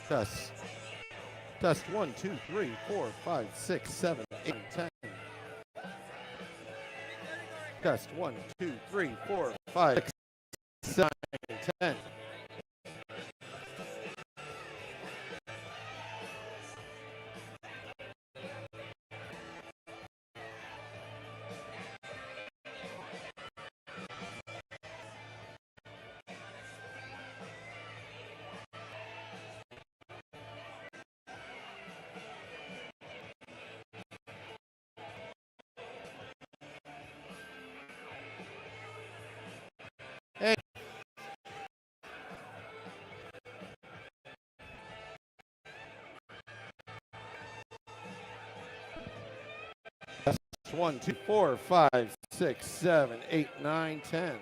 Test. Test 1, 2, 3, 4, 5, 6, 7, 8, 10. Test 1, 2, 3, 4, 5, 6, 7, 10. Test 1, 2, 4, 5, 6, 7, 8, 9, 10.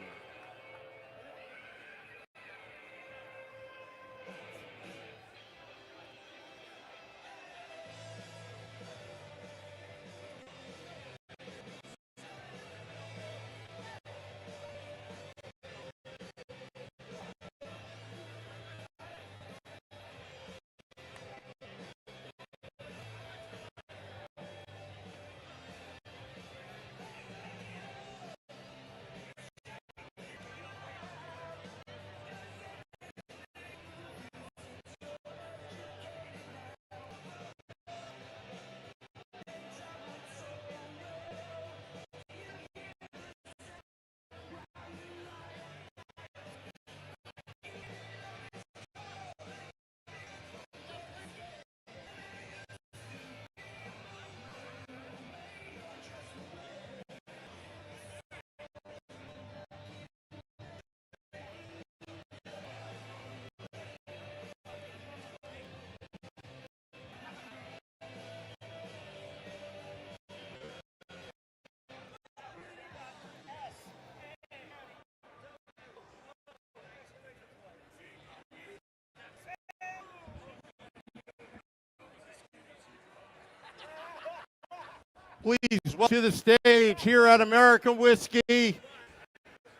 Please welcome to the stage here at American Whiskey,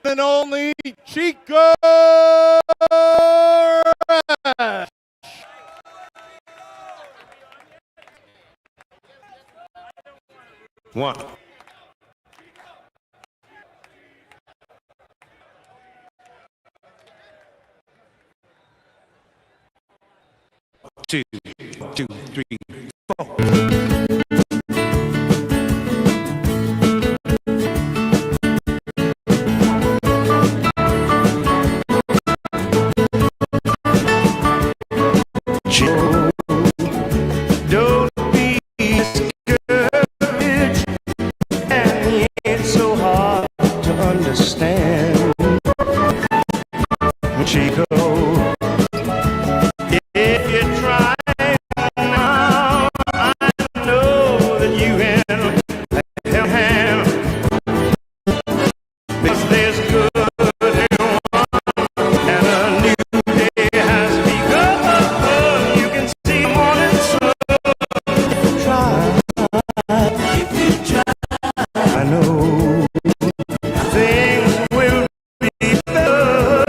and only Chico. One. Two, 3, 4. Don't be discouraged, and it's so hard to understand, Chico. If you try now, I know that you can help hand, because there's good in one, and a new day has begun. You can see the morning sun. If you try, I know things will be better.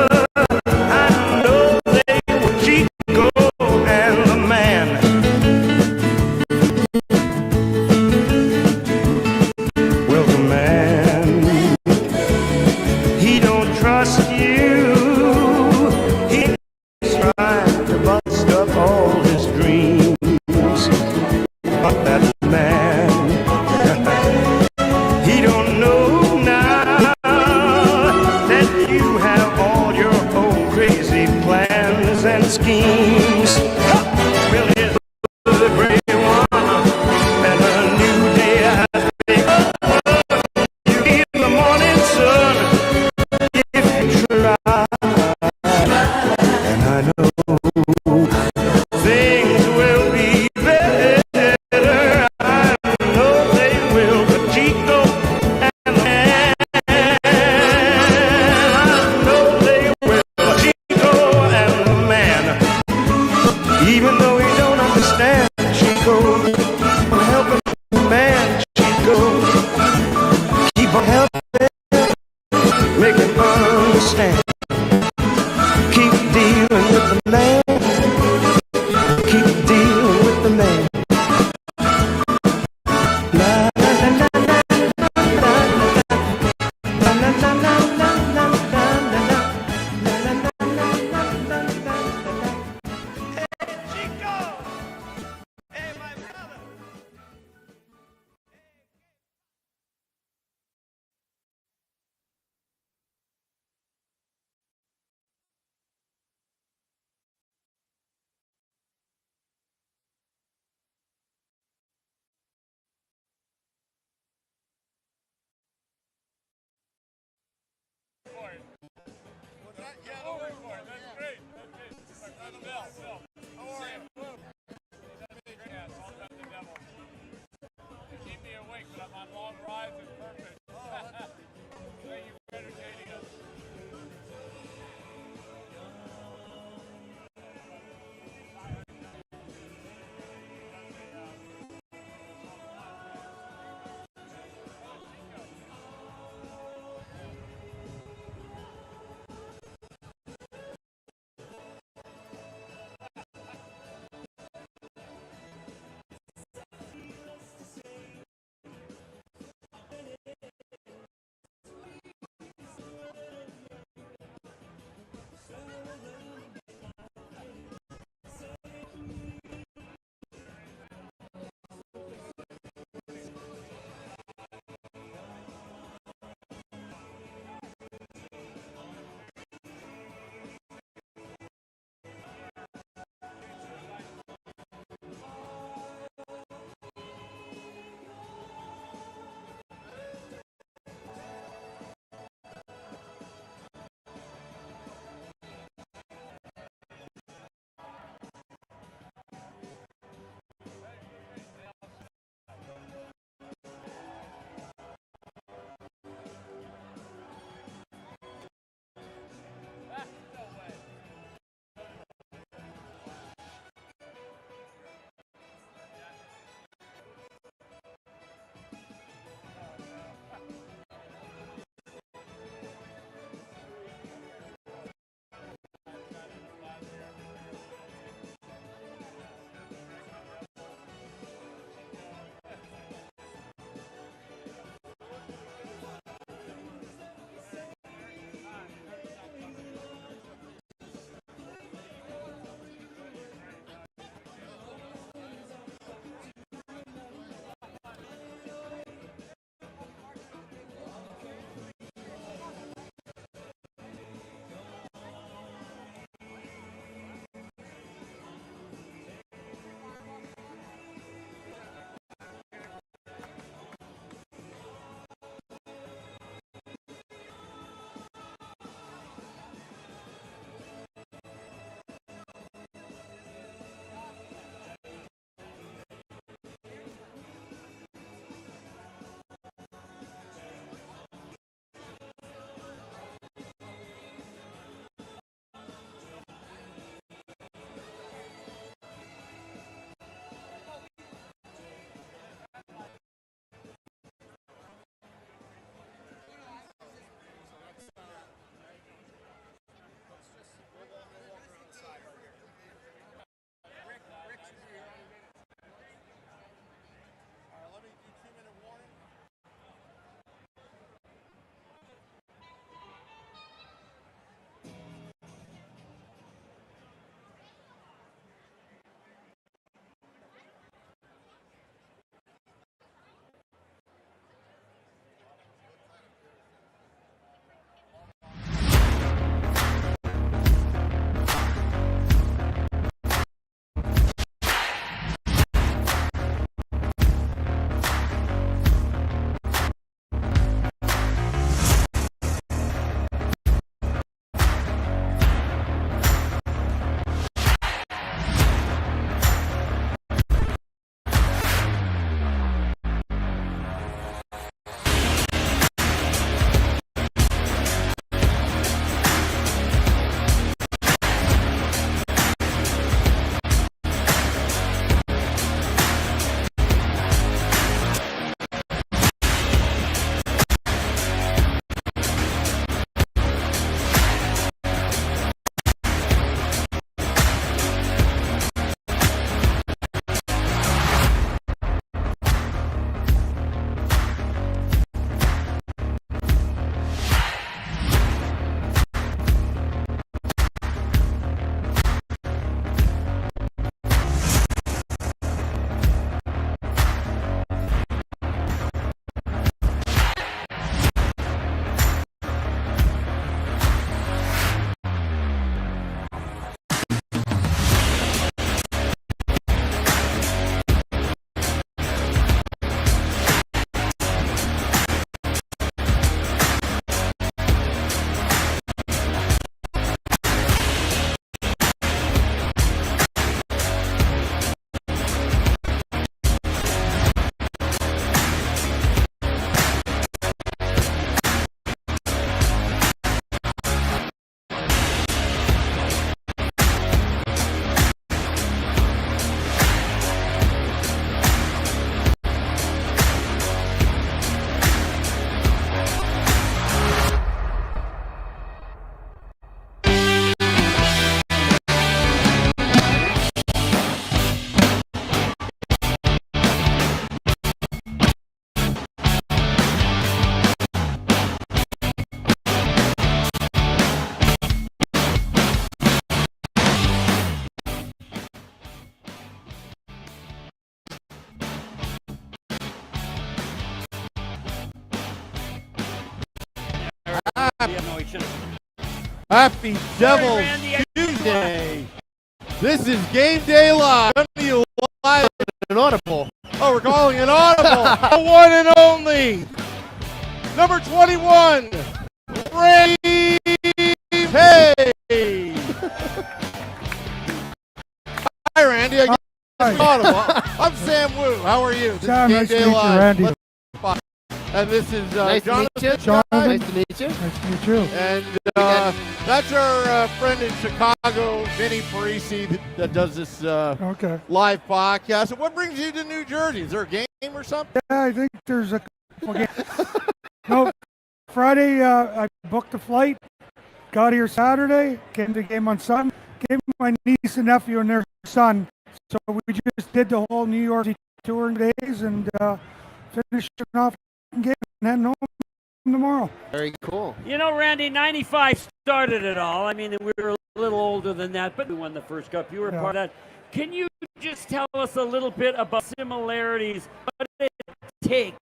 I know they will. Chico and the man. Well, the man, he don't trust you. He's trying to bust up all his dreams. But that man, he don't know now that you have all your own crazy plans and schemes. Well, it's the brave one, and a new day has begun. You need the morning sun if you try, and I know things will be better. I know they will, but Chico and the man, I know they will, Chico and the man. Happy Devil's Randy, Tuesday. This is Game Day Live. Coming to you live. An audible. Oh, we're calling it audible. The one and only. Number 21, Randy McKay. Hi, Randy. I guess it's audible. I'm Sam Wu. How are you? This Sam, is nice Game to Day meet you, Live. Randy. And this is Nice to meet you. Jonathan. Nice to meet you. Nice to meet you. And that's our friend in Chicago, Vinnie Parise, that does this Okay. live podcast. So what brings you to New Jersey? Is there a game or something? Yeah, I think there's a couple games. No, Friday I booked a flight, got here Saturday, came to the game on Sunday, gave my niece and nephew and their son. So we just did the whole New York touring days and finished off the game and heading home tomorrow. Very cool. You know, Randy, 95 started it all. I mean, we were a little older than that, but we won the first cup. You were part of that. Can you just tell us a little bit about similarities, what it takes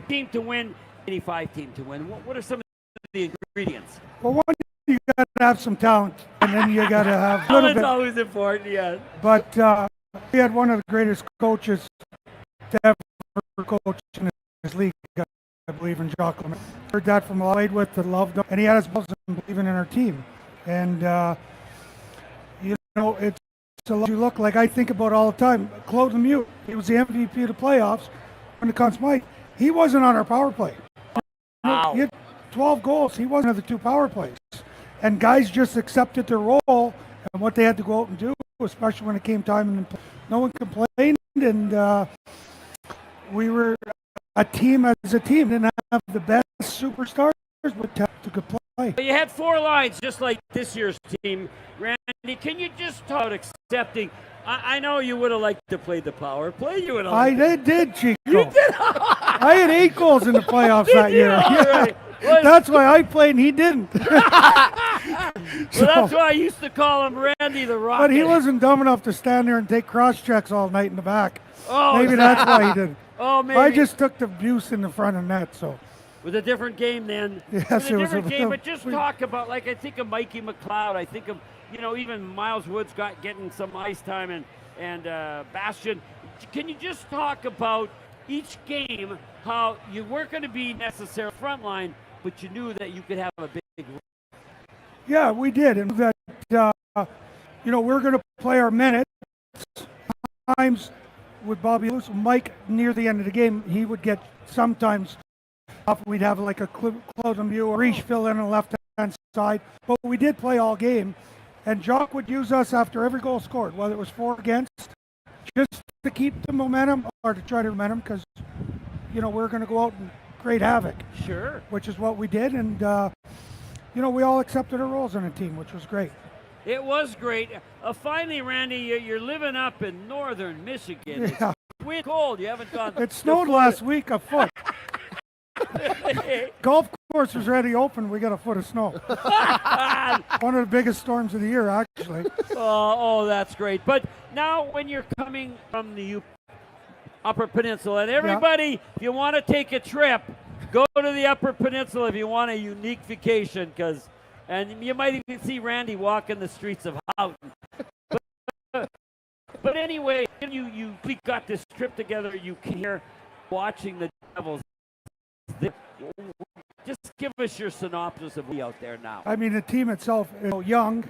team to win, 85 team to win? What are some of the ingredients? Well, one, you got to have some talent, and then you got to have a little Talent's bit. always important, yeah. But we had one of the greatest coaches to ever coach in this league, I believe, in Jacques Lemay. Heard that from played with, that loved him, and he had us both believing in our team. And you know, it's a lot you look like. I think about all the time. Claude Lemieux, he was the MVP of the playoffs when it comes to Mike. He wasn't on our power play. Wow. He had 12 goals. He wasn't on the 2 power plays. And guys just accepted their role and what they had to go out and do, especially when it came time. And no one complained, and we were a team as a team. Didn't have the best superstars, but to good play. You had 4 lines, just like this year's team. Randy, can you just talk about accepting? I know you would have liked to play the power play. You would have. I did, Chico. You did. I had 8 goals in the playoffs that year. All right. Well, That's why I played and he didn't. Well, that's why I used to call him Randy the Rocket. But he wasn't dumb enough to stand there and take cross checks all night in the back. Oh, Maybe that's why he didn't. Oh, maybe. I just took the abuse in the front of net, so. It was a different game then. Yes, it was a different game, but just we- talk about, like, I think of Mikey McLeod. I think of, you know, even Miles Woods getting some ice time and Bastian. Can you just talk about each game, how you weren't going to be necessarily front line, but you knew that you could have a big role? Yeah, we did, and that you know, we're going to play our minutes. Times with Bobby Lewis, Mike near the end of the game, he would get sometimes off. We'd have like a Claude Lemieux or Reach fill in on the left-hand side, but we did play all game. And Jock would use us after every goal scored, whether it was 4 against, just to keep the momentum or to try to momentum, because you know we're going to go out and create havoc. Sure. Which is what we did, and you know, we all accepted our roles on the team, which was great. It was great. Finally, Randy, you're living up in northern Michigan. Yeah. It's wind cold. You haven't gone. It snowed last week a foot. Golf course was already open. We got a foot of snow. One of the biggest storms of the year, actually. Oh, that's great. But now when you're coming from the Upper Peninsula, and everybody, if you want to take a trip, go to the Upper Peninsula if you want a unique vacation, and you might even see Randy walking the streets of Houghton. But anyway, we got this trip together. You came here watching the Devils. Just give us your synopsis of out there now. I mean, the team itself is young,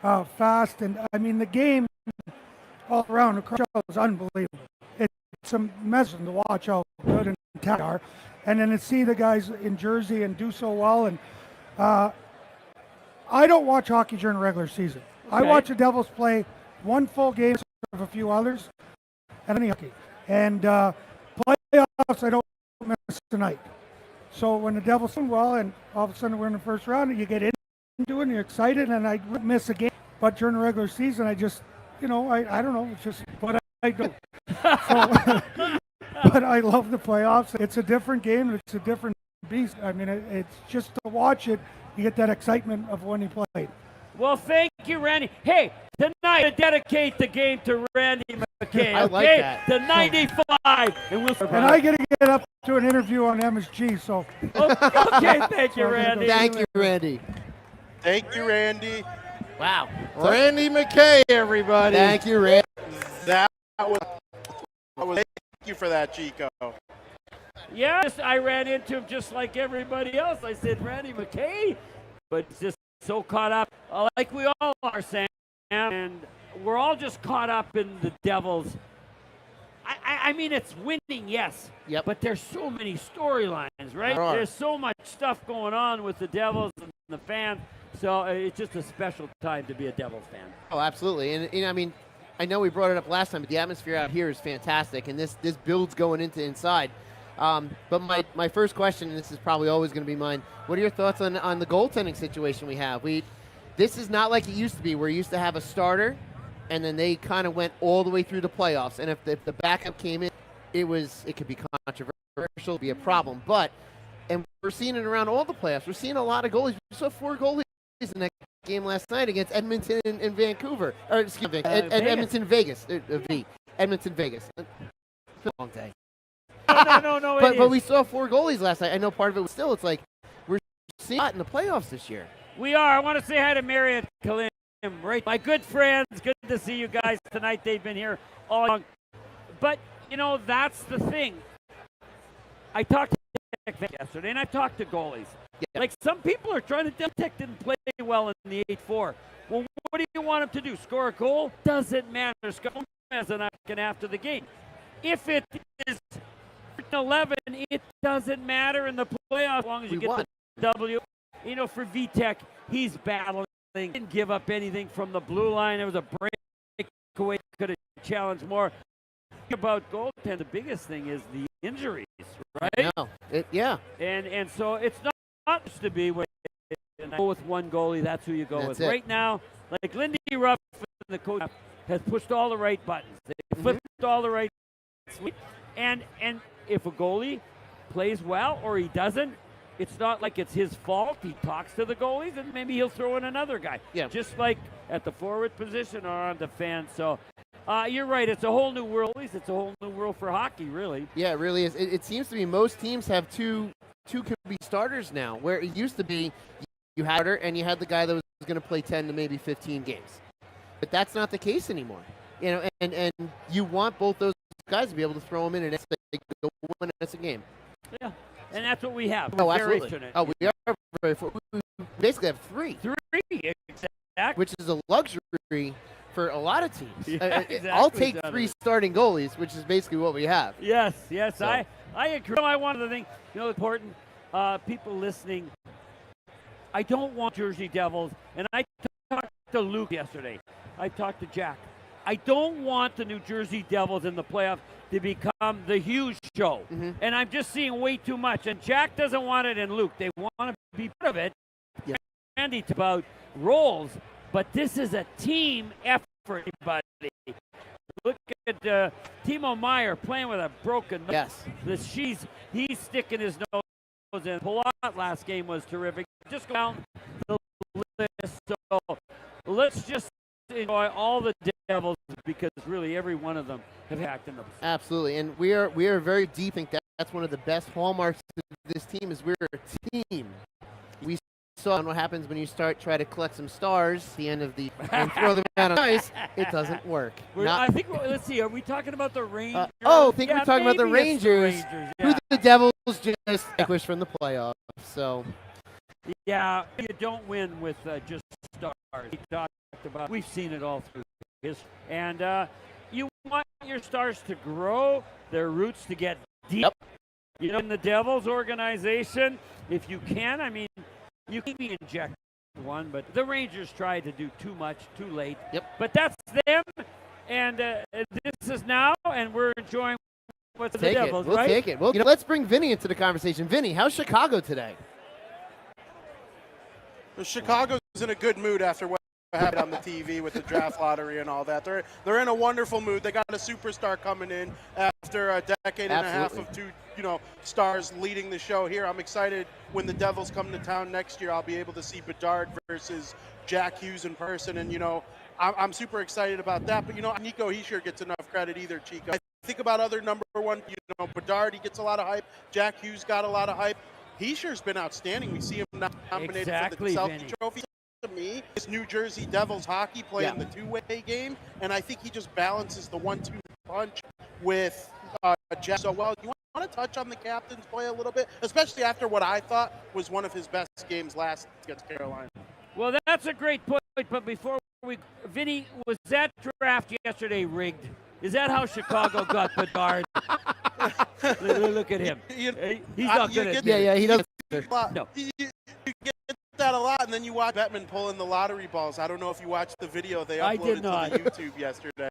fast, and I mean, the game all around the crowd is unbelievable. It's amazing to watch how good and talented they are. And then to see the guys in Jersey and do so well. And I don't watch hockey during the regular season. Okay. I watch the Devils play one full game of a few others and any hockey. And playoffs, I don't miss tonight. So when the Devils do well and all of a sudden we're in the first round, you get into it and you're excited, and I miss a game. But during the regular season, I just, you know, I don't know. It's just what I do. So, but I love the playoffs. It's a different game. It's a different beast. I mean, it's just to watch it, you get that excitement of when he played. Well, thank you, Randy. Hey, Tonight, to dedicate the game to Randy McKay. I like okay? that. The 95. And we'll And I get to get up to an interview on MSG, so Okay, thank you, Randy. Thank you, Randy. Thank you, Randy. Wow. Randy McKay, everybody. Thank you, Randy. That was, thank you for that, Chico. Yes, I ran into him just like everybody else. I said, Randy McKay? But just so caught up, like we all are, Sam. And we're all just caught up in the Devils. I mean, it's winning, yes. Yep. But there's so many storylines, right? There are. There's so much stuff going on with the Devils and the fans. So it's just a special time to be a Devils fan. Oh, absolutely. And I mean, I know we brought it up last time, but the atmosphere out here is fantastic, and this build's going into inside. But my first question, and this is probably always going to be mine, what are your thoughts on the goaltending situation we have? This is not like it used to be, where you used to have a starter, and then they kind of went all the way through the playoffs. And if the backup came in, it could be controversial, be a problem. And we're seeing it around all the playoffs. We're seeing a lot of goalies. We saw 4 goalies in that game last night against Edmonton and Vancouver. Or excuse me, Edmonton, Vegas. Edmonton, Vegas. It's been a long day. No. But we saw 4 goalies last night. I know part of it was still, it's like we're seeing a lot in the playoffs this year. We are. I want to say hi to Marriott Kalim, right? My good friends. Good to see you guys tonight. They've been here all along. But, that's the thing. I talked to Tech yesterday, and I talked to goalies. Yeah. Like, some people are trying to Tech didn't play well in the 8-4. Well, what do you want him to do? Score a goal? Doesn't matter. Scott as an after the game. If it is 11, it doesn't matter in the playoffs as long as you get the W. For VTech, he's battling. Didn't give up anything from the blue line. There was a breakaway. Could have challenged more. About goaltending, the biggest thing is the injuries, right? No. And so it's not supposed to be when you go with one goalie, that's who you go with. Right now, like Lindy Ruff, the coach, has pushed all the right buttons. They flipped all the right buttons. And if a goalie plays well or he doesn't, it's not like it's his fault. He talks to the goalies, and maybe he'll throw in another guy. Yeah. Just like at the forward position or on defense. So you're right. It's a whole new world. It's a whole new world for hockey, really. Yeah, it really is. It seems to be most teams have two can be starters now, where it used to be you had her and you had the guy that was going to play 10 to maybe 15 games. But that's not the case anymore. And you want both those guys to be able to throw them in and go win us a game. Yeah. And that's what we have. Oh, We're absolutely. very fortunate. Oh, we are very fortunate. We basically have 3. 3, exactly. Which is a luxury for a lot of teams. Yeah, exactly, I'll take Jonathan. 3 starting goalies, which is basically what we have. Yes. So. I agree. I wanted to think, important people listening. I don't want Jersey Devils, and I talked to Luke yesterday. I talked to Jack. I don't want the New Jersey Devils in the playoffs to become the huge show. Mm-hmm. And I'm just seeing way too much. And Jack doesn't want it, and Luke. They want to be part of it. Yeah. Randy about roles, but this is a team effort, everybody. Look at Timo Meyer playing with a broken nose. Yes. He's sticking his nose in. Palat last game was terrific. Just go down the list. So let's just enjoy all the Devils, because really every one of them have hacked in them. Absolutely, and we are very deep. I think that's one of the best hallmarks of this team is we're a team. We saw what happens when you try to collect some stars at the end of the and throw them out on ice. It doesn't work. Let's see. Are we talking about the Rangers? I think we're talking about the maybe it's Rangers. Who the Devils just vanquished from the playoffs. So. Yeah, you don't win with just stars. We talked about. We've seen it all through history, and you want your stars to grow, their roots to get deep. Yep. In the Devils organization, if you can, I mean, you can be inject one, but the Rangers tried to do too much, too late. Yep. But that's them, and this is now, and we're enjoying what's the Devils, We'll right? take it. Well, let's bring Vinnie into the conversation. Vinnie, how's Chicago today? Well, Chicago's in a good mood after what happened on the TV with the draft lottery and all that. They're in a wonderful mood. They got a superstar coming in after a decade and a half of 2 stars leading the show here. I'm excited when the Devils come to town next year. I'll be able to see Bedard versus Jack Hughes in person, and I'm super excited about that. But, Nico Hischier gets enough credit either, Chico. I think about other number one, Bedard, he gets a lot of hype. Jack Hughes got a lot of hype. Hischier's been outstanding. We see him nominated for the Selke Vinnie. Trophy. To me, it's New Jersey Devils hockey playing the two-way game, and I think he just balances the 1-2 punch with Jack so well. You want to touch on the captain's play a little bit, especially after what I thought was one of his best games last against Carolina. Well, that's a great point, but before Vinny, was that draft yesterday rigged? Is that how Chicago got Bedard? Look at him. He's not good at Yeah, he doesn't. No. You get that a lot, and then you watch Bettman pulling the lottery balls. I don't know if you watched the video they I did uploaded not. to the YouTube yesterday.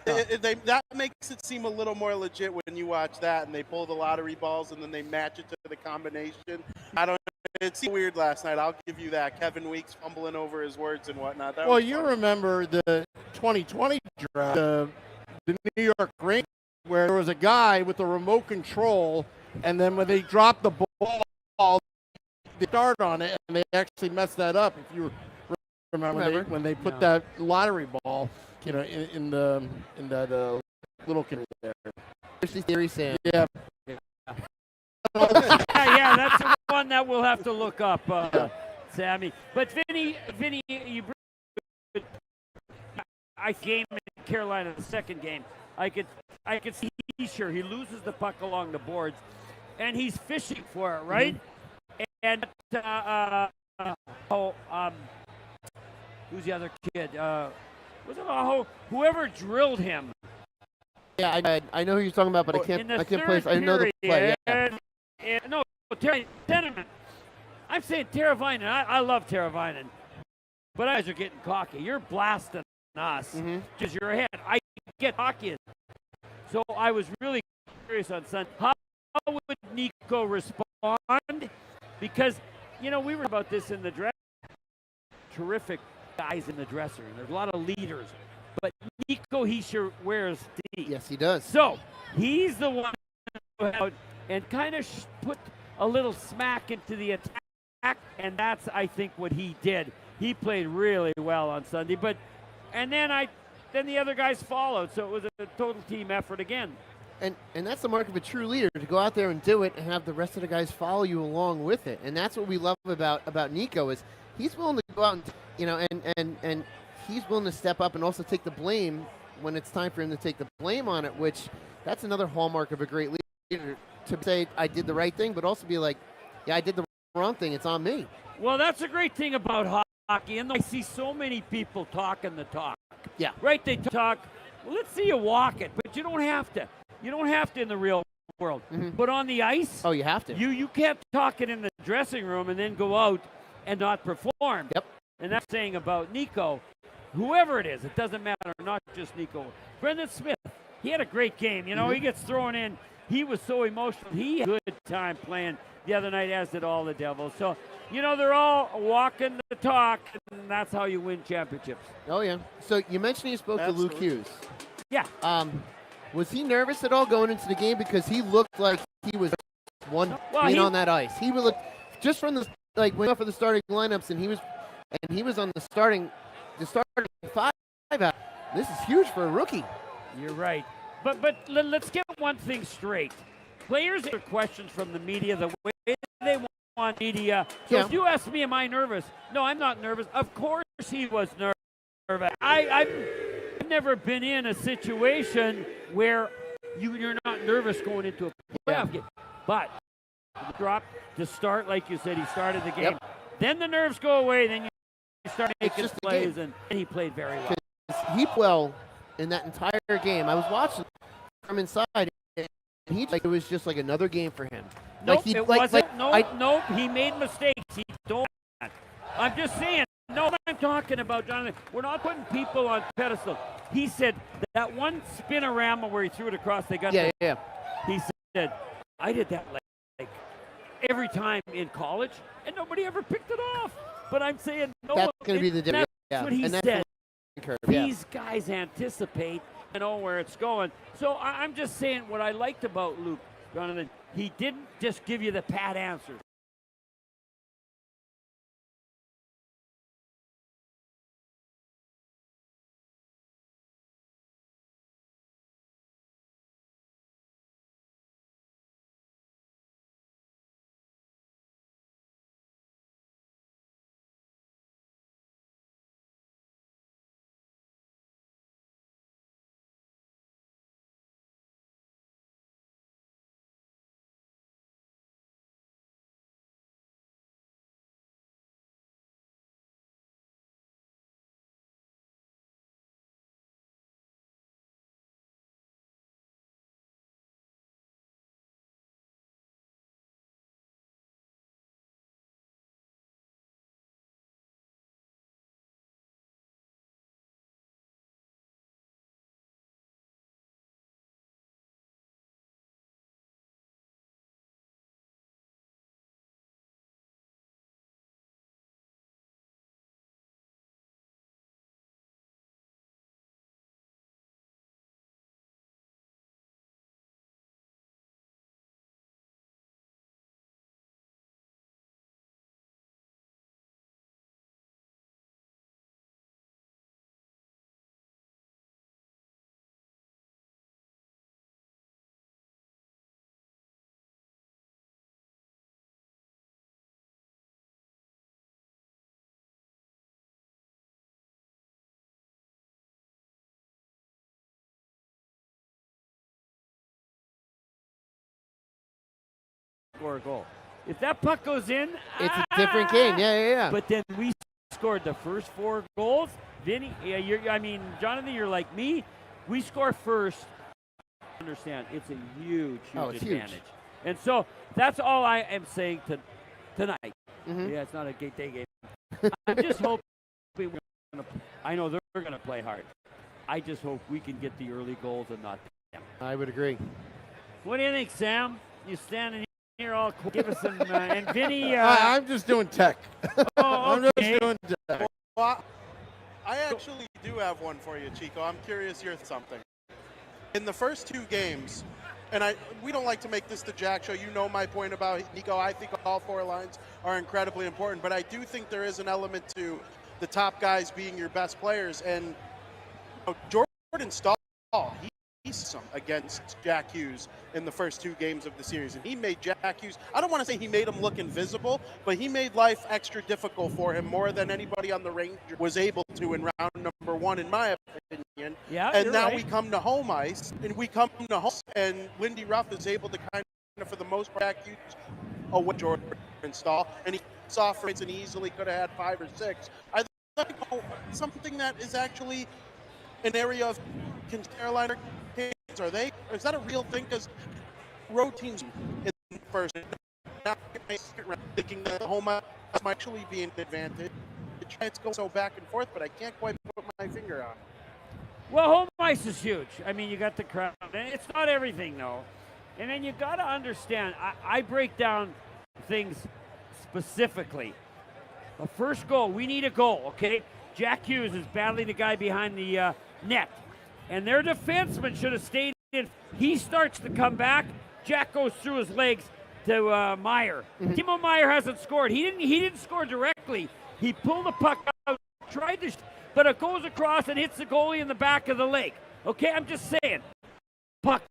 That makes it seem a little more legit when you watch that, and they pull the lottery balls, and then they match it to the combination. It seemed weird last night. I'll give you that. Kevin Weeks fumbling over his words and whatnot. Well, you remember the 2020 draft, the New York Rangers, where there was a guy with the remote control, and then when they dropped the ball, they start on it, and they actually messed that up. If you remember. When they put that lottery ball, in that little container there. There's theory, Sam. Yeah. yeah, that's the one that we'll have to look up, Sammy. But Vinny, you bring I game in Carolina the second game. I could see he loses the puck along the boards, and he's fishing for it, right? And who's the other kid? Was it Aho? Whoever drilled him. Yeah, I know who you're talking about, but I can't place. I know the play. Yeah. No, Tenement. I'm saying Teravainen. I love Teravainen, but guys are getting cocky. You're blasting us because you're ahead. I get cocky. So I was really curious on Sunday. How would Nico respond? Because, we were about this in the dress. Terrific guys in the dressing room. There's a lot of leaders. But Nico Hischier wears D. Yes, he does. So he's the one who out and kind of put a little smack into the attack, and that's, I think, what he did. He played really well on Sunday, then the other guys followed, so it was a total team effort again. And that's the mark of a true leader, to go out there and do it and have the rest of the guys follow you along with it. And that's what we love about Nico is he's willing to go out and he's willing to step up and also take the blame when it's time for him to take the blame on it, which that's another hallmark of a great leader, to say I did the right thing, but also be like, yeah, I did the wrong thing. It's on me. Well, that's a great thing about hockey, and I see so many people talking the talk. Yeah. Right? They talk. Well, let's see you walk it, but you don't have to. You don't have to in the real world. But on the ice, you have to. You can't talk it in the dressing room and then go out and not perform. Yep. And that's saying about Nico. Whoever it is, it doesn't matter, not just Nico. Brendan Smith, he had a great game. He gets thrown in. He was so emotional. He had a good time playing the other night, as did all the Devils. So, they're all walking the talk, and that's how you win championships. Oh, yeah. So you mentioned you spoke to Luke Hughes. Yeah. Was he nervous at all going into the game? Because he looked like he was being on that ice. He would look just from the went up for the starting lineups, and he was on the starting five. This is huge for a rookie. You're right. But let's get one thing straight. Players are questions from the media the way they want media. So if you ask me, am I nervous? No, I'm not nervous. Of course he was nervous. I've never been in a situation where you're not nervous going into a playoff game. But he dropped to start, like you said, he started the game. Then the nerves go away, then you start making plays, and he played very well. He played well in that entire game. I was watching from inside, and it was just like another game for him. Nope, it wasn't. Nope, he made mistakes. He don't. I'm just saying. No, I'm talking about, Jonathan. We're not putting people on pedestal. He said that one spinorama where he threw it across, they got. Yeah. He said, I did that like every time in college, and nobody ever picked it off. But I'm saying no. That's going to be the difference. That's what he said. These guys anticipate and know where it's going. So I'm just saying what I liked about Luke, Jonathan. He didn't just give you the pat answers. score a goal. If that puck goes in, It's a different game. Yeah. But then we scored the first 4 goals. Vinny, Jonathan, you're like me. We score first. Understand, it's a huge it's advantage. huge. And so that's all I am saying tonight. Mhm. Yeah, it's not a day game. I'm just hoping I know they're going to play hard. I just hope we can get the early goals and not them. I would agree. What do you think, Sam? You standing here all cool. Give us some and Vinny. I'm just doing tech. Oh, I'm okay. just doing tech. Well, I actually do have one for you, Chico. I'm curious your something. In the first 2 games, and we don't like to make this the Jack show. You know my point about Nico. I think all 4 lines are incredibly important, but I do think there is an element to the top guys being your best players. And Jordan Stahl, he's some against Jack Hughes in the first 2 games of the series, and he made Jack Hughes, I don't want to say he made him look invisible, but he made life extra difficult for him more than anybody on the Rangers was able to in round number 1, in my opinion. Yeah, and you're now right. we come to home ice, and Lindy Ruff is able to kind of, for the most part, Jack Hughes away Jordan Stahl, and he saw for it and he easily could have had 5 or 6. I think something that is actually an area of Carolina. Is that a real thing? Because road teams in first, thinking that the home ice might actually be an advantage. It's going so back and forth, but I can't quite put my finger on it. Well, home ice is huge. I mean, you got the crowd. And it's not everything, though. And then you got to understand, I break down things specifically. The first goal, we need a goal, okay? Jack Hughes is battling the guy behind the net. And their defenseman should have stayed in. He starts to come back. Jack goes through his legs to Meyer. Mm-hmm. Timo Meyer hasn't scored. He didn't score directly. He pulled the puck out, tried to, but it goes across and hits the goalie in the back of the leg. Okay, I'm just saying. Puck,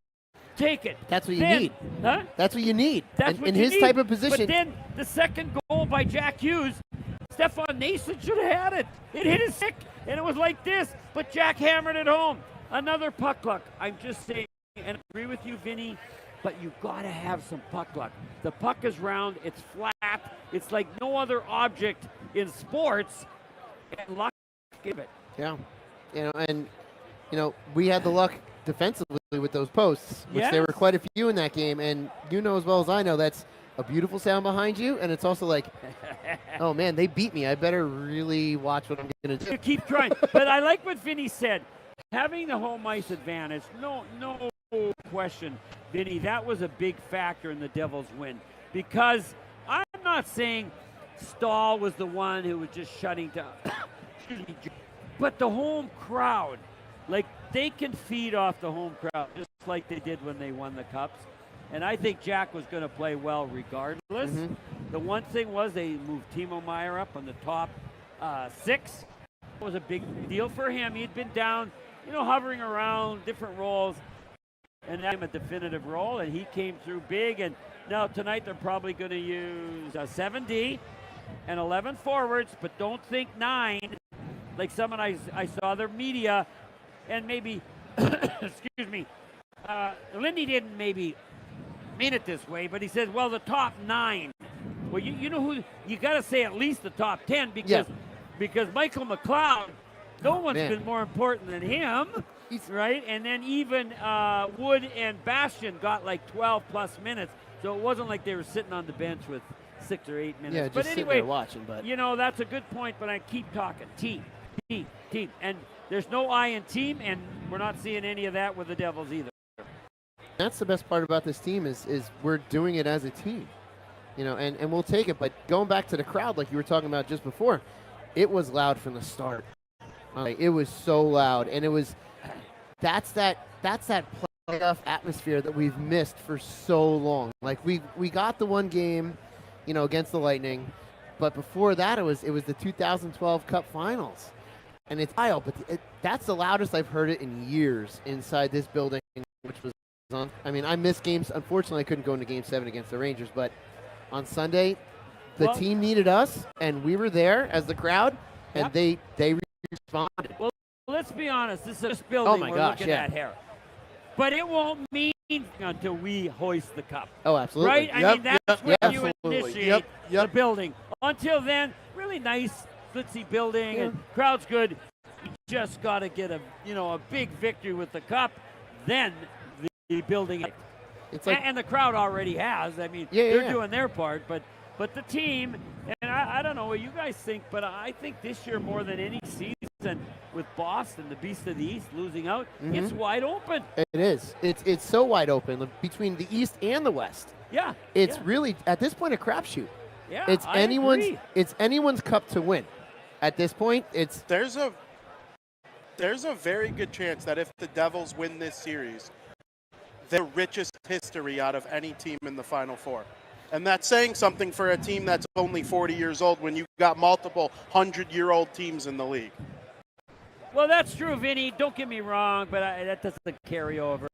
take it. That's what you need. Huh? That's what you need. That's what in you his need. type of position. But then the second goal by Jack Hughes, Stefan Nason should have had it. It hit his stick, and it was like this, but Jack hammered it home. Another puck luck. I'm just saying, and I agree with you, Vinny, but you got to have some puck luck. The puck is round, it's flat, it's like no other object in sports, and luck give it. Yeah. We had the luck defensively with those posts, which there were quite a few in that game, and you know as well as I know that's a beautiful sound behind you, and it's also like, oh man, they beat me. I better really watch what I'm going to do. You keep trying. But I like what Vinny said. Having the home ice advantage, no question, Vinny, that was a big factor in the Devils' win. Because I'm not saying Stahl was the one who was just shutting down, excuse me, but the home crowd, like they can feed off the home crowd just like they did when they won the Cups. And I think Jack was going to play well regardless. Mm-hmm. The one thing was they moved Timo Meyer up on the top 6. It was a big deal for him. He'd been down, hovering around different roles, and that a definitive role, and he came through big. And now tonight they're probably going to use 7D and 11 forwards, but don't think 9 like someone I saw their media, and maybe, excuse me, Lindy didn't maybe mean it this way, but he said, well, the top 9. Well, you know who, you got to say at least the top 10 because Michael McLeod, no one's been more important than him, right? And then even Wood and Bastian got like 12 plus minutes, so it wasn't like they were sitting on the bench with 6 or 8 minutes. Yeah, but just anyway, sitting there watching. But that's a good point. But I keep talking team, and there's no I in team, and we're not seeing any of that with the Devils either. that's the best part about this team is we're doing it as a team, and we'll take it. But going back to the crowd, like you were talking about just before, it was loud from the start. It was so loud, and that's that playoff atmosphere that we've missed for so long. Like we got the one game, against the Lightning, but before that it was the 2012 Cup Finals, and it's wild. But that's the loudest I've heard it in years inside this building, which was on. I mean, I missed games. Unfortunately, I couldn't go into Game 7 against the Rangers, but on Sunday, the team needed us, and we were there as the crowd, and they responded. Well, let's be honest. This is a building we're looking at here. But it won't mean until we hoist the cup. Oh, absolutely. Right? I mean, that's when you absolutely. initiate Yep. the building. Until then, really nice, glitzy building, and crowd's good. You just got to get a big victory with the cup, then the building. It's like, And the crowd already has. I mean, Yeah, they're yeah. doing their part, but the team, and I don't know what you guys think, but I think this year more than any season with Boston, the Beast of the East, losing out, it's wide open. it is. It's so wide open between the East and the West. Yeah. It's yeah. really, at this point, a crapshoot. Yeah, It's I agree. anyone's cup to win. At this point, it's There's a very good chance that if the Devils win this series, the richest history out of any team in the Final Four. And that's saying something for a team that's only 40 years old when you've got multiple 100-year-old teams in the league. Well, that's true, Vinny. Don't get me wrong, but that doesn't carry over.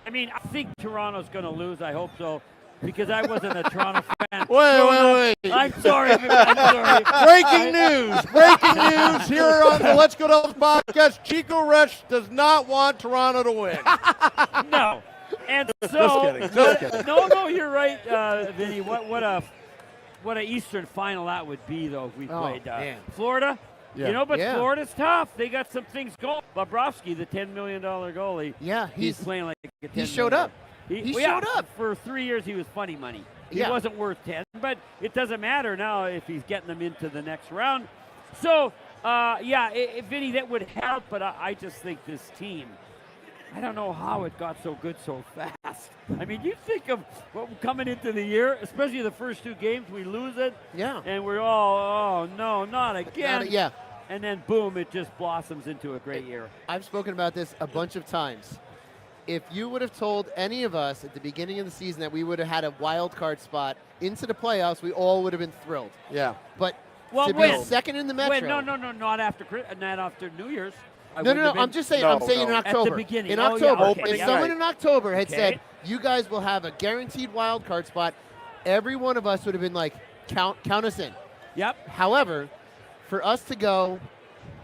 I mean, I think Toronto's going to lose. I hope so, because I wasn't a Toronto fan. Wait. I'm sorry. I'm sorry. Breaking news here on the Let's Go Devils podcast. Chico Resch does not want Toronto to win. No. And so, Just kidding. No, you're right, Vinny. What a Eastern final that would be, though, if we played man. Florida. Yeah. But Yeah. Florida's tough. They got some things going. Bobrovsky, the $10 million goalie. Yeah, he's playing like a $10 he showed million. up. He showed up. For 3 years. He was funny money. He Yeah. wasn't worth 10, but it doesn't matter now if he's getting them into the next round. So, Vinny, that would help. But I just think this team, I don't know how it got so good so fast. I mean, you think of coming into the year, especially the first 2 games, we lose it. Yeah. And we're all, oh, no, not again. Yeah. And then, boom, it just blossoms into a great year. I've spoken about this a bunch of times. If you would have told any of us at the beginning of the season that we would have had a wild card spot into the playoffs, we all would have been thrilled. Yeah. But Well, to be when? second in the Metro. No, not after New Year's. No. I'm just saying. No, I'm saying in no. October. At the beginning. In Oh, October. yeah, okay, If yeah. someone in October had Okay. said, "You guys will have a guaranteed wild card spot," every one of us would have been like, "Count us in." Yep. However, for us to go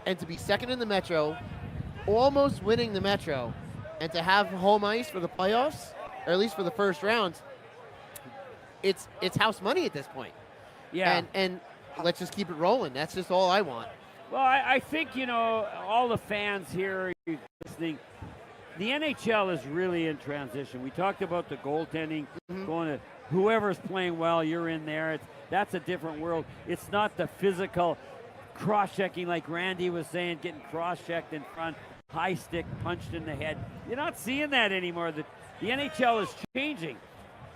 and to be second in the Metro, almost winning the Metro, and to have home ice for the playoffs, or at least for the first round, it's house money at this point. Yeah. And let's just keep it rolling. That's just all I want. Well, I think, all the fans here listening, the NHL is really in transition. We talked about the goaltending, going to whoever's playing well, you're in there. That's a different world. It's not the physical cross-checking like Randy was saying, getting cross-checked in front, high stick punched in the head. You're not seeing that anymore. The NHL is changing.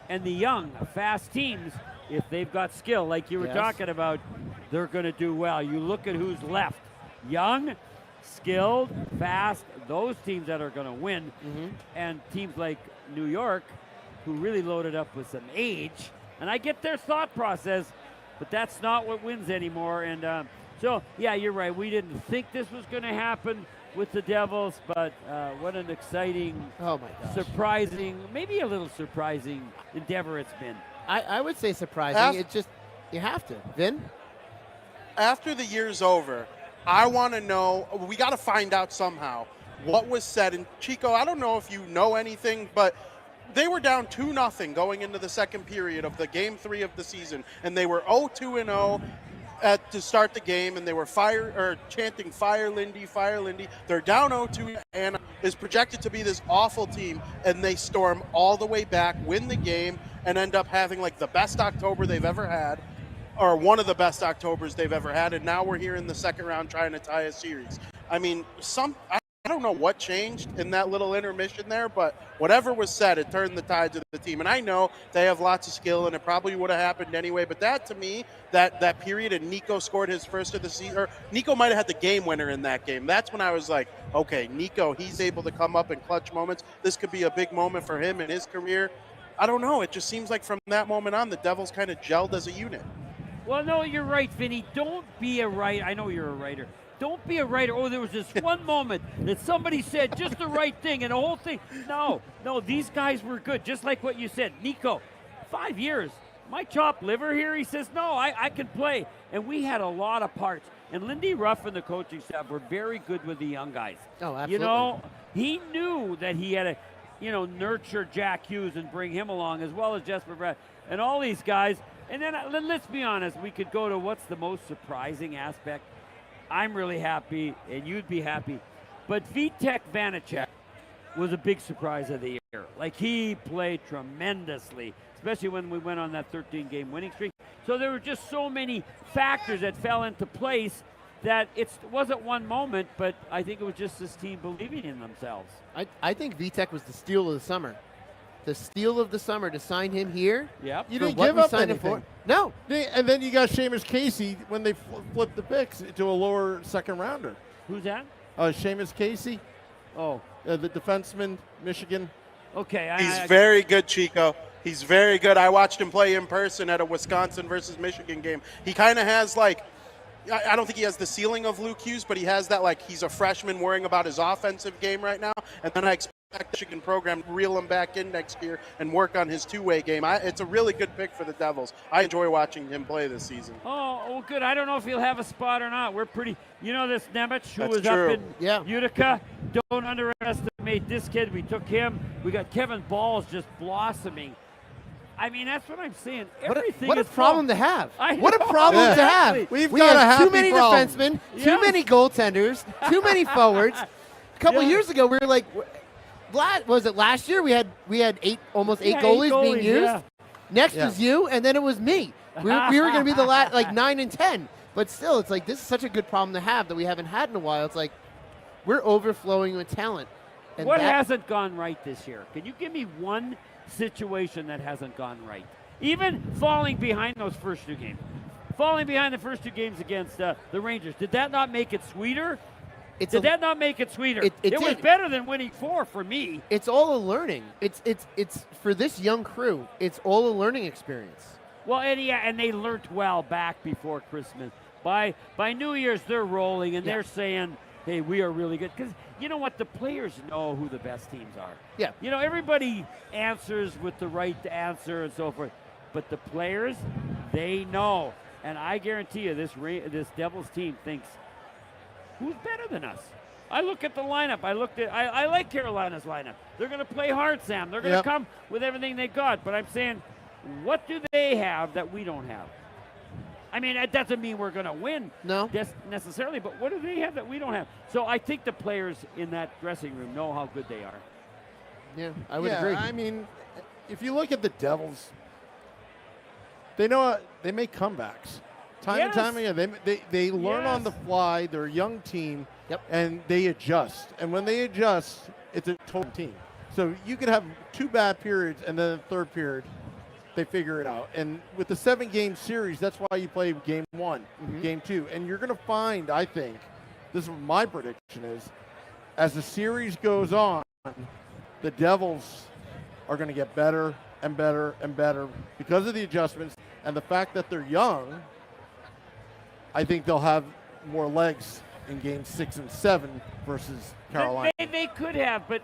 And the young, fast teams, if they've got skill, like you were talking about, they're going to do well. You look at who's left. Young, skilled, fast, those teams that are going to win. And teams like New York, who really loaded up with some age. And I get their thought process, but that's not what wins anymore. And so, yeah, you're right. We didn't think this was going to happen with the Devils, but what an exciting, Oh my gosh. surprising, maybe a little surprising endeavor it's been. I would say surprising. It's just, you have to. Vin? After the year's over, I want to know, we got to find out somehow what was said. And Chico, I don't know if you know anything, but they were down 2-0 going into the second period of the game 3 of the season, and they were 0-2-0 to start the game, and they were chanting "Fire Lindy, Fire Lindy." They're down 0-2, and is projected to be this awful team, and they storm all the way back, win the game, and end up having like the best October they've ever had, or one of the best Octobers they've ever had, and now we're here in the second round trying to tie a series. I mean, I don't know what changed in that little intermission there, but whatever was said, it turned the tides of the team. And I know they have lots of skill, and it probably would have happened anyway. But that, to me, that period, and Nico scored his first of the season, or Nico might have had the game winner in that game. That's when I was like, okay, Nico, he's able to come up in clutch moments. This could be a big moment for him in his career. I don't know. It just seems like from that moment on, the Devils kind of gelled as a unit. Well, no, you're right, Vinny. Don't be a writer. I know you're a writer. Don't be a writer. Oh, there was this one moment that somebody said just the right thing and the whole thing. No, these guys were good, just like what you said. Nico, 5 years. My chopped liver here, he says, no, I can play. And we had a lot of parts. And Lindy Ruff and the coaching staff were very good with the young guys. Oh, absolutely. You know, he knew that he had nurture Jack Hughes and bring him along, as well as Jesper Bratt and all these guys. And then let's be honest, we could go to what's the most surprising aspect. I'm really happy, and you'd be happy. But Vitek Vanacek was a big surprise of the year. Like, he played tremendously, especially when we went on that 13-game winning streak. So there were just so many factors that fell into place that it wasn't one moment, but I think it was just this team believing in themselves. I think Vitek was the steal of the summer. The steal of the summer to sign him here. Yep. You for didn't what give we up signed him anything. for. No. And then you got Seamus Casey when they flipped the picks to a lower second rounder. Who's that? Seamus Casey, Oh, the defenseman, Michigan. okay. He's very good, Chico. He's very good. I watched him play in person at a Wisconsin versus Michigan game. He kind of has I don't think he has the ceiling of Luke Hughes, but he has that he's a freshman worrying about his offensive game right now. And then I expect the Michigan program to reel him back in next year and work on his two-way game. It's a really good pick for the Devils. I enjoy watching him play this season. Oh, good. I don't know if he'll have a spot or not. We're pretty, this Nemec who That's was true. up in Utica. Don't underestimate this kid. We took him. We got Kevin Balls just blossoming. I mean, that's what I'm saying. Everything What a is problem to have. I What a know, problem to have. exactly. We've We got a have too happy many problem. defensemen, Yes. too many goaltenders, too many forwards. A couple Yeah. years ago, we were like, was it last year? We had almost eight Yeah, goalies being used. yeah. Next Yeah. was you, and then it was me. We were going to be the 9 and 10. But still, it's like, this is such a good problem to have that we haven't had in a while. It's like, we're overflowing with talent. And What that- hasn't gone right this year? Can you give me one situation that hasn't gone right? Even falling behind those first two games. Falling behind the first two games against the Rangers. Did that not make it sweeter? Did that not make it sweeter? It was did. better than winning 4 for me. It's all a learning. It's for this young crew, it's all a learning experience. Well, and they learned well back before Christmas. By New Year's, they're rolling, and they're saying, hey, we are really good. Because you know what? The players know who the best teams are. Yeah. Everybody answers with the right answer and so forth. But the players, they know. And I guarantee you, this Devils team thinks, who's better than us? I look at the lineup. I like Carolina's lineup. They're going to play hard, Sam. They're going to come with everything they got. But I'm saying, what do they have that we don't have? I mean, that doesn't mean we're going to win necessarily, but what do they have that we don't have? So I think the players in that dressing room know how good they are. Yeah, I would agree. I mean, if you look at the Devils, they know they make comebacks. Time and time again, they learn on the fly. They're a young team, and they adjust. And when they adjust, it's a total team. So you could have 2 bad periods, and then the third period, they figure it out. And with the 7-game series, that's why you play game 1, game 2. And you're going to find, I think, this is what my prediction is, as the series goes on, the Devils are going to get better and better and better because of the adjustments and the fact that they're young. I think they'll have more legs in games 6 and 7 versus Carolina. They could have, but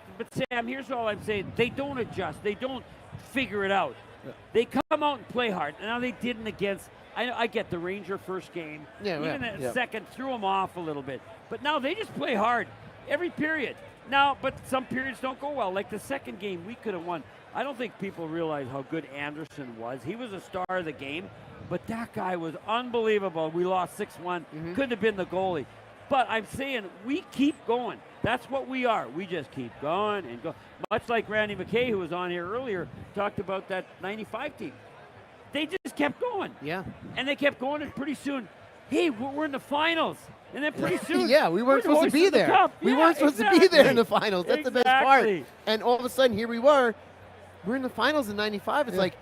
Sam, here's all I'm saying. They don't adjust. They don't figure it out. Yeah. They come out and play hard. And now they didn't against, I get the Ranger first game. Even the second threw them off a little bit. But now they just play hard every period. Now, but some periods don't go well. Like the second game, we could have won. I don't think people realize how good Anderson was. He was a star of the game, but that guy was unbelievable. We lost 6-1. Couldn't have been the goalie. But I'm saying we keep going. That's what we are. We just keep going and go. Much like Randy McKay, who was on here earlier, talked about that 95 team. They just kept going. Yeah. And they kept going, and pretty soon, hey, we're in the finals. And then pretty soon, we weren't supposed to be there. We weren't supposed to be there in the finals. That's the best part. And all of a sudden, here we were. We're in the finals in 95. It's like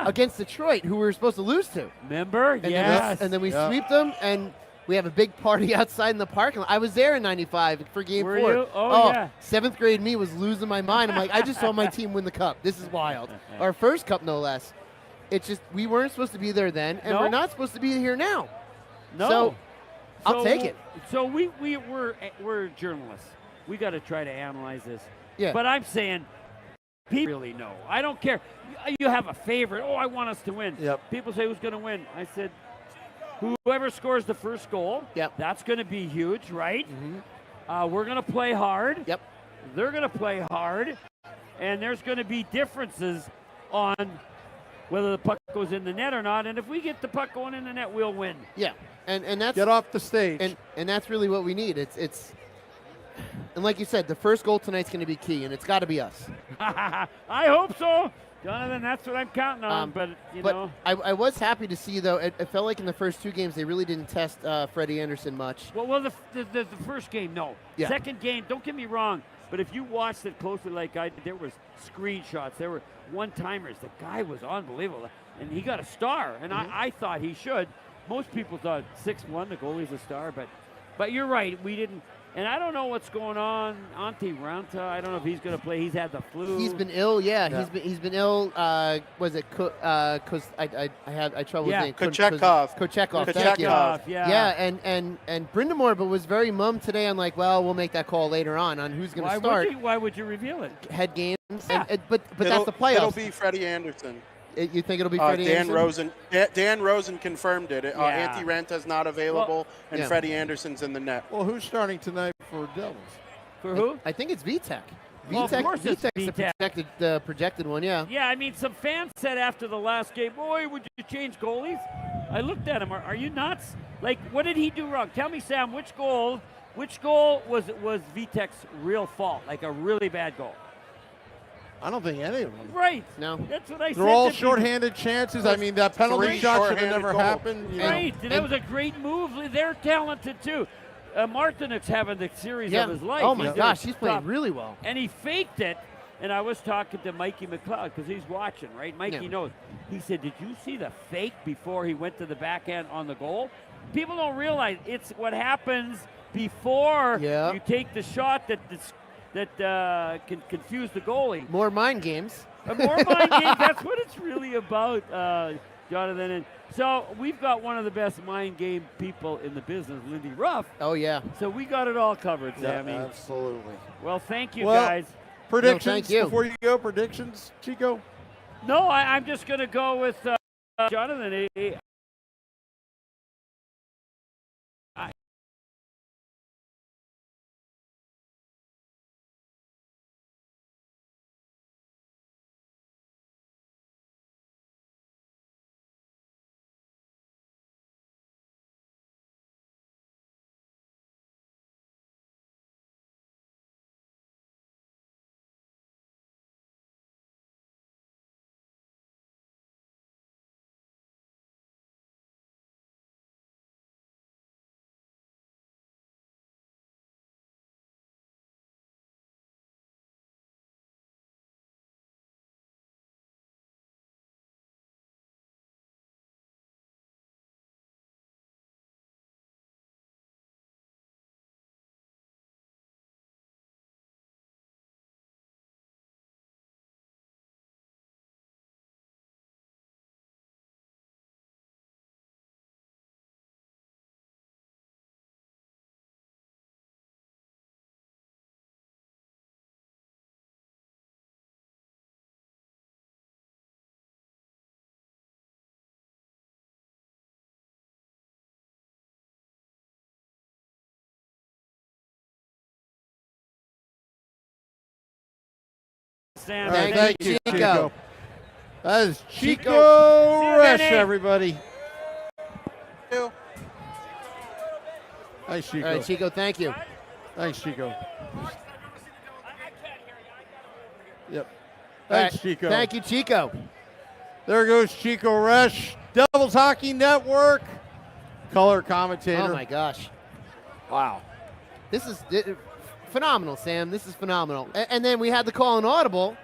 against Detroit, who we were supposed to lose to. Remember? And then we sweep them, and we have a big party outside in the parking lot. I was there in 95 for game 4. You? Oh, yeah. 7th grade me was losing my mind. I'm like, I just saw my team win the cup. This is wild. Our first cup, no less. It's just, we weren't supposed to be there then, and we're not supposed to be here now. No. So I'll take it. So we're journalists. We got to try to analyze this. Yeah. But I'm saying, people really know. I don't care. You have a favorite. Oh, I want us to win. Yep. People say, who's going to win? I said, whoever scores the first goal, that's going to be huge, right? We're going to play hard. Yep. They're going to play hard. and there's going to be differences on whether the puck goes in the net or not. And if we get the puck going in the net, we'll win. Yeah, and that's Get off the stage. and that's really what we need. It's and like you said, the first goal tonight's going to be key, and it's got to be us. I hope so, Jonathan. That's what I'm counting on. But you know, I was happy to see though. It felt like in the first 2 games they really didn't test Freddie Anderson much. well, the first game, no. Yeah. Second game, don't get me wrong, but if you watched it closely, like I did, there was screenshots, there were one-timers. The guy was unbelievable, and he got a star, and I thought he should. Most people thought 6-1, the goalie's a star, but you're right, we didn't. And I don't know what's going on. Antti Ranta, I don't know if he's going to play. He's had the flu. He's been ill, yeah. He's been ill. Was it? I had trouble with his name. Kochekov. Kochekov. Thank you. Yeah. Yeah, and Brindamore, but was very mum today on like, well, we'll make that call later on who's going to start. Why would you reveal it? Head games. Yeah. But that's the playoffs. It'll be Freddie Anderson. You think it'll be Freddie Anderson? Dan Rosen confirmed it. Antti Ranta's not available, and yeah. Freddie Anderson's in the net. Well, who's starting tonight for Devils? For who? I think it's VTech. Well, of course it's Vitek's the projected one, yeah. Yeah, I mean, some fans said after the last game, boy, would you change goalies? I looked at him. Are you nuts? Like, what did he do wrong? Tell me, Sam, which goal was Vitek's real fault, like a really bad goal? I don't think any of them. Right. No. That's what I said. They're all to people. shorthanded chances. I mean, that penalty 3 shot should have shorthanded never goals. happened. You know. Right, and that was a great move. They're talented too. Martinek's having the series of his life. Oh my gosh, he's tough. playing really well. And he faked it. And I was talking to Mikey McLeod because he's watching, right? Mikey knows. He said, "Did you see the fake before he went to the backhand on the goal?" People don't realize it's what happens before you take the shot that can confuse the goalie. More mind games. More mind games. That's what it's really about, Jonathan. And so we've got one of the best mind game people in the business, Lindy Ruff. Oh, yeah. So we got it all covered, Sammy. Yeah, absolutely. Well, thank you, Well, guys. Predictions thank you. before you go. Predictions, Chico. No, I'm just going to go with Jonathan. Sam, All right, Thank thank you, you, Chico. That is Chico See you, Resch, Vinnie. everybody. Thanks, Chico. All right, Chico, thank you. Thanks, Chico. Yep. All right, Thanks, Chico. Thank you, Chico. There goes Chico Resch, Devils Hockey Network, color commentator. Oh, my gosh. Wow. This is phenomenal, Sam. This is phenomenal. And then we had the call on Audible.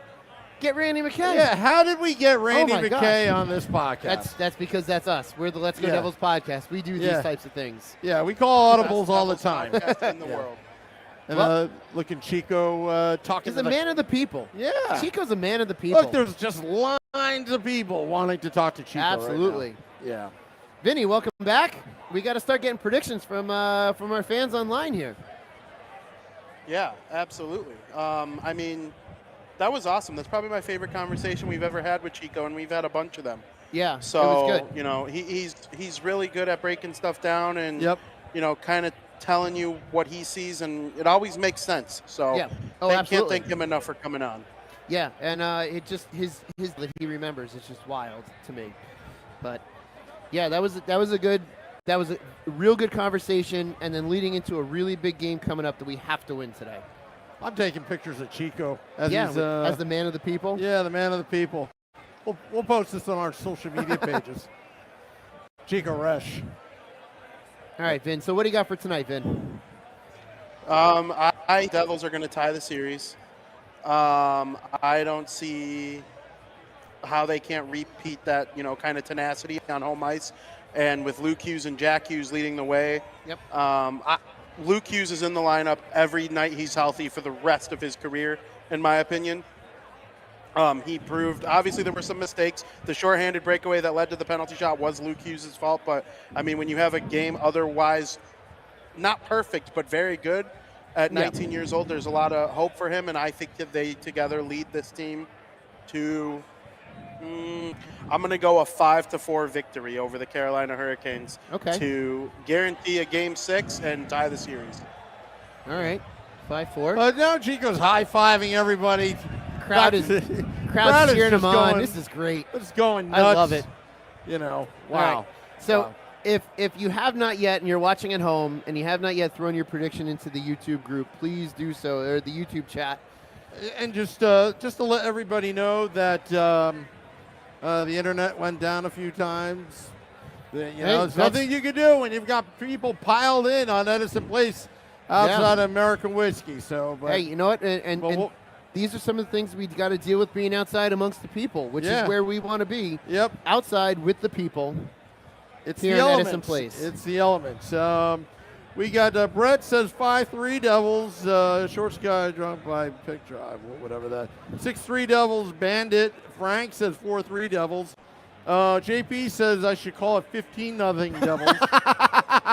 Get Randy McKay. Yeah, how did we get Randy my McKay gosh. on this podcast? That's because that's us. We're the Let's Go Yeah. Devils podcast. We do these Yeah. types of things. Yeah, we call audibles all the time. Podcast in the world. And looking Chico talking He's to a the man of the people. Yeah. Chico's a man of the people. Look, there's just lines of people wanting to talk to Chico. Absolutely. Right now. Yeah. Vinny, welcome back. We got to start getting predictions from our fans online here. Yeah, absolutely. I mean, that was awesome. That's probably my favorite conversation we've ever had with Chico, and we've had a bunch of them. Yeah, So, it was good. you know, he's really good at breaking stuff down and, Yep. you know, kind of telling you what he sees, and it always makes sense. So, Yeah. Oh, can't absolutely. thank him enough for coming on. Yeah, and it just his that he remembers is just wild to me. But yeah, that was a real good conversation, and then leading into a really big game coming up that we have to win today. I'm taking pictures of Chico as as the man of the people. Yeah, the man of the people. We'll post this on our social media pages. Chico Resch. All right, Vin. So what do you got for tonight, Vin? I Devils are going to tie the series. I don't see how they can't repeat that, kind of tenacity on home ice, and with Luke Hughes and Jack Hughes leading the way. Yep. Luke Hughes is in the lineup every night he's healthy for the rest of his career, in my opinion. He proved, obviously there were some mistakes. The shorthanded breakaway that led to the penalty shot was Luke Hughes' fault, but I mean, when you have a game otherwise not perfect but very good at 19 years old, there's a lot of hope for him, and I think that they together lead this team to I'm going to go a 5-4 victory over the Carolina Hurricanes to guarantee a Game 6 and tie the series. All right, 5-4. But now Chico's high-fiving everybody. Crowd is cheering him on. This is great. It's going nuts. I love it. Wow. Right. So if you have not yet, and you're watching at home, and you have not yet thrown your prediction into the YouTube group, please do so, or the YouTube chat. And just to let everybody know that the internet went down a few times. There's nothing you can do when you've got people piled in on Edison Place outside of American whiskey. So, hey, you know what? And these are some of the things we got to deal with being outside amongst the people, which is where we want to be. Yep. Outside with the people. It's here the in elements. Edison Place. It's the elements. We got Brett says 5-3 Devils. Short Sky drunk by pick drive, whatever that. 6-3 Devils. Bandit. Frank says 4-3 Devils. JP says I should call it 15-0 Devils.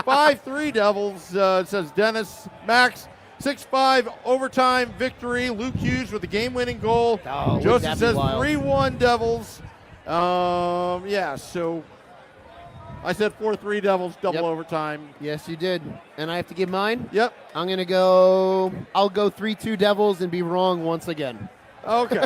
5-3 Devils. Says Dennis. Max. 6-5 overtime victory. Luke Hughes with the game-winning goal. Joseph says 3-1 Devils. So I said 4-3 Devils, double overtime. Yes, you did. And I have to give mine? Yep. I'll go 3-2 Devils and be wrong once again. Okay.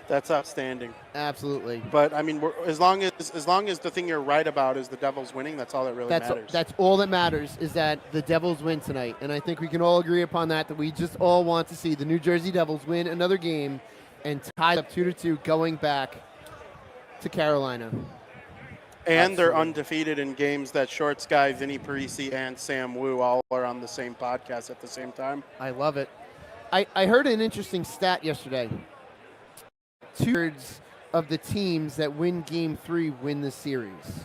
That's outstanding. Absolutely. But I mean, as long as the thing you're right about is the Devils winning, that's all that really matters. That's all that matters, is that the Devils win tonight. And I think we can all agree upon that we just all want to see the New Jersey Devils win another game and tie up 2-2 going back to Carolina. And they're undefeated in games that Short Sky, Vinnie, Parise, and Sam Wu all are on the same podcast at the same time. I love it. I heard an interesting stat yesterday. 2/3 of the teams that win Game 3 win the series.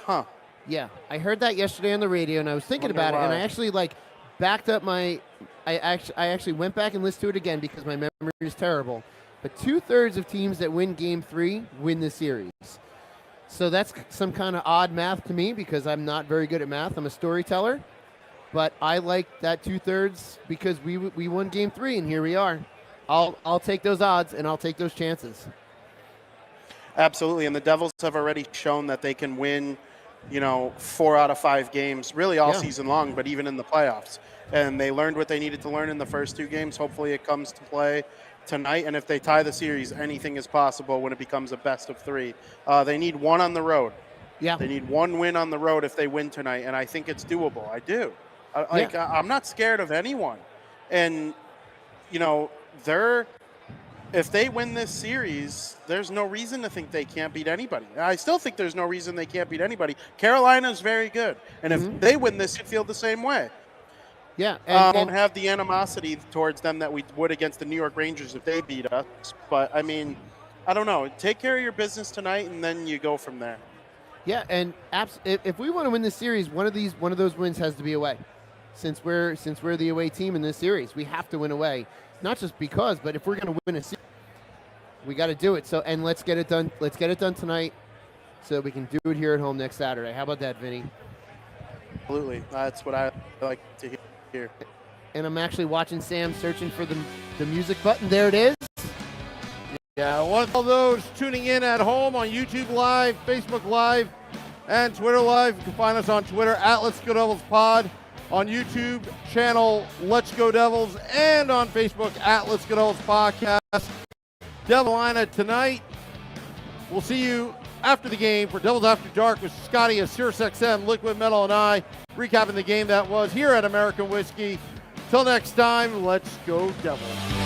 Huh. Yeah, I heard that yesterday on the radio, and I was thinking about it, and I actually backed up my. I actually went back and listened to it again because my memory is terrible. But 2/3 of teams that win Game 3 win the series. So that's some kind of odd math to me because I'm not very good at math. I'm a storyteller, but I like that 2/3 because we won Game 3, and here we are. I'll take those odds and I'll take those chances. Absolutely, and the Devils have already shown that they can win, 4 out of 5 games, really all season long, but even in the playoffs. And they learned what they needed to learn in the first 2 games. Hopefully it comes to play tonight, and if they tie the series, anything is possible when it becomes a best of 3. They need 1 on the road. Yeah. They need 1 win on the road if they win tonight, and I think it's doable. I do. I'm not scared of anyone. And, if they win this series, there's no reason to think they can't beat anybody. I still think there's no reason they can't beat anybody. Carolina's very good, and if they win this, you'd feel the same way. Yeah, don't have the animosity towards them that we would against the New York Rangers if they beat us. But I mean, I don't know. Take care of your business tonight, and then you go from there. Yeah, and if we want to win this series, one of those wins has to be away. Since we're the away team in this series, we have to win away. Not just because, but if we're going to win a series, we got to do it. So, and let's get it done. Let's get it done tonight, so we can do it here at home next Saturday. How about that, Vinny? Absolutely, that's what I like to hear. And I'm actually watching Sam searching for the music button. There it is. Yeah, I want all those tuning in at home on YouTube Live, Facebook Live, and Twitter Live. You can find us on Twitter at Let's Go Devils Pod. on YouTube channel Let's Go Devils and on Facebook at Let's Go Devils Podcast. Devil Lineup tonight. We'll see you after the game for Devils After Dark with Scotty of Sirius XM, Liquid Metal, and I, recapping the game that was here at American Whiskey. Till next time, let's go Devils.